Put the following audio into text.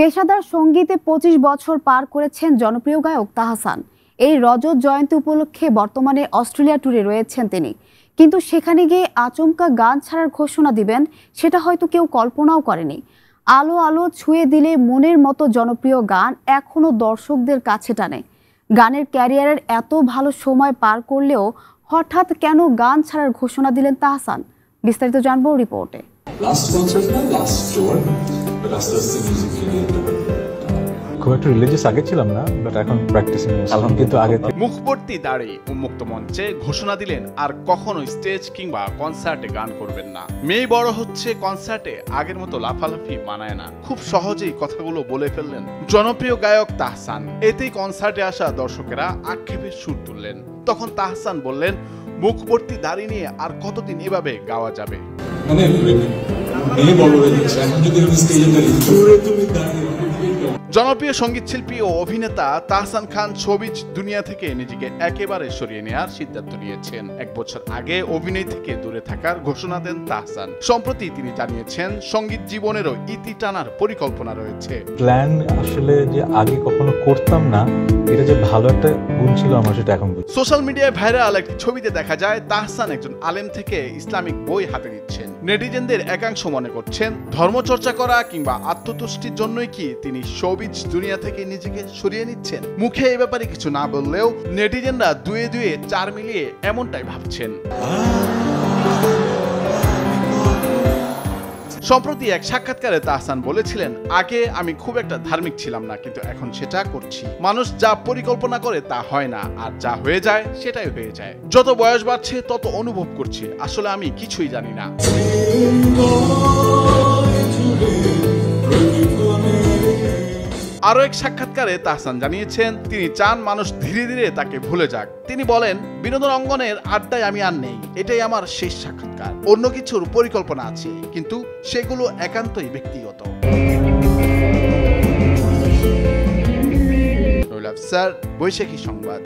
পেশাদার সঙ্গীতে ২৫ বছর পার করেছেন জনপ্রিয় গায়ক তাহসান। এই রজত জয়ন্তী উপলক্ষে বর্তমানে অস্ট্রেলিয়া ট্যুরে রয়েছেন তিনি। কিন্তু সেখানে গিয়ে আচমকা গান ছাড়ার ঘোষণা দিবেন সেটা হয়তো কেউ কল্পনাও করেনি। আলো আলো ছুঁয়ে দিলে মনের মতো জনপ্রিয় গান এখনো দর্শকদের কাছে টানে। গানের ক্যারিয়ারের এত ভালো সময় পার করলেও হঠাৎ কেন গান ছাড়ার ঘোষণা দিলেন তাহসান? বিস্তারিত জানবো রিপোর্টে। খুব একটা রিলিজিয়াস আগে ছিলাম না, বাট এখন প্র্যাকটিসিং কিন্তু আগে থেকে। মুখভর্তি দাড়ি উন্মুক্ত মঞ্চে ঘোষণা দিলেন আর কখনো স্টেজ কিংবা কনসার্টে গান করবেন না। মেয়ে বড় হচ্ছে, কনসার্টে আগের মতো লাফালাফি মানায় না। খুব সহজেই কথাগুলো বলে ফেললেন জনপ্রিয় গায়ক তাহসান। এতেই কনসার্টে আসা দর্শকেরা আক্ষেপের সুর তুললেন। তখন তাহসান বললেন, মুখভর্তি দাড়ি নিয়ে আর কতদিন এভাবে গাওয়া যাবে? জনপ্রিয় সঙ্গীত শিল্পী ও অভিনেতা তাহসান খান শোবিজ দুনিয়া থেকে নিজেকে একেবারে সরিয়ে নেওয়ার সিদ্ধান্ত নিয়েছেন। ১ বছর আগে অভিনয় থেকে দূরে থাকার ঘোষণা দেন তাহসান। সম্প্রতি তিনি জানিয়েছেন সঙ্গীত জীবনেরও ইতি টানার পরিকল্পনা রয়েছে। প্ল্যান আসলে যে আগে কখনো করতাম না, এটা যে ভালো একটা গুণ ছিল আমার, সেটা এখন বুঝি। সোশ্যাল মিডিয়ায় ভাইরাল একটি ছবিতে দেখা যায় তাহসান একজন আলেম থেকে ইসলামিক বই হাতে নিচ্ছেন। নেটিজেনদের একাংশ মনে করছেন ধর্মচর্চা করা কিংবা আত্মতুষ্টির জন্যই কি তিনি শোবিজ দুনিয়া থেকে নিজেকে সরিয়ে নিচ্ছেন। মুখে এ ব্যাপারে কিছু না বললেও নেটিজেনরা দুয়ে দুয়ে ৪ মিলিয়ে এমনটাই ভাবছেন। সম্প্রতি এক সাক্ষাৎকারে তাহসান বলেছিলেন, আগে আমি খুব একটা ধার্মিক ছিলাম না, কিন্তু এখন সেটা করছি। মানুষ যা পরিকল্পনা করে তা হয় না, আর যা হয়ে যায় সেটাই হয়ে যায়। যত বয়স বাড়ছে তত অনুভব করছি আসলে আমি কিছুই জানি না। আরো এক সাক্ষাৎকারে তাহসান জানিয়েছেন তিনি চান মানুষ ধীরে ধীরে তাকে ভুলে যাক। তিনি বলেন, বিনোদন অঙ্গনের আড্ডায় আমি আর নেই, এটাই আমার শেষ সাক্ষাৎকার। অন্য কিছুর পরিকল্পনা আছে, কিন্তু সেগুলো একান্তই ব্যক্তিগত। স্যার, বৈশাখী সংবাদ।